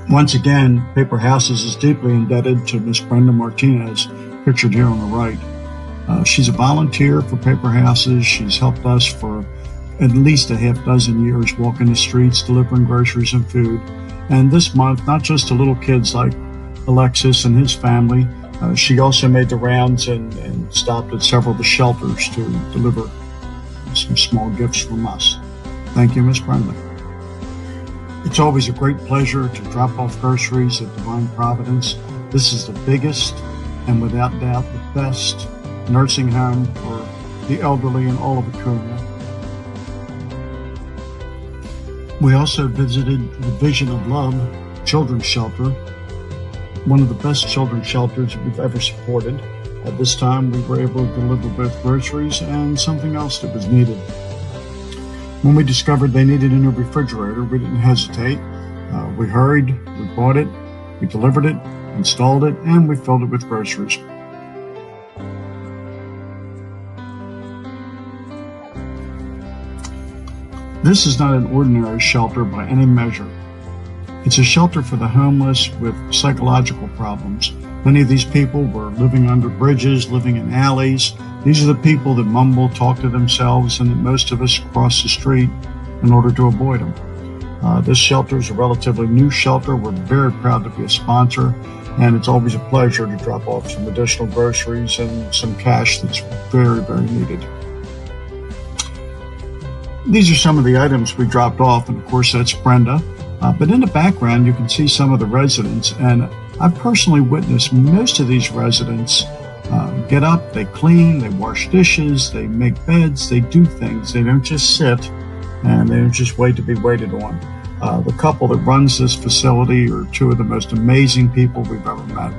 Once again, Paper Houses is deeply indebted to Miss Brenda Martinez, pictured here on the right. She's a volunteer for Paper Houses. She's helped us for at least a half dozen years, walking the streets, delivering groceries and food. And this month, not just to little kids like Alexis and his family, she also made the rounds and stopped at several of the shelters to deliver some small gifts from us. Thank you, Miss Brenda. It's always a great pleasure to drop off groceries at Divine Providence. This is the biggest and without doubt the best nursing home for the elderly in all of Acuna. We also visited the Vision of Love Children's Shelter, one of the best children's shelters we've ever supported. At this time, we were able to deliver both groceries and something else that was needed. When we discovered they needed a new refrigerator, we didn't hesitate. We hurried, we bought it, we delivered it, installed it, and we filled it with groceries. This is not an ordinary shelter by any measure. It's a shelter for the homeless with psychological problems. Many of these people were living under bridges, living in alleys. These are the people that mumble, talk to themselves, and that most of us cross the street in order to avoid them. This shelter is a relatively new shelter. We're very proud to be a sponsor, and it's always a pleasure to drop off some additional groceries and some cash that's very, very needed. These are some of the items we dropped off, and of course that's Brenda. But in the background, you can see some of the residents, and I've personally witnessed most of these residents get up, they clean, they wash dishes, they make beds, they do things. They don't just sit, and they don't just wait to be waited on. The couple that runs this facility are two of the most amazing people we've ever met.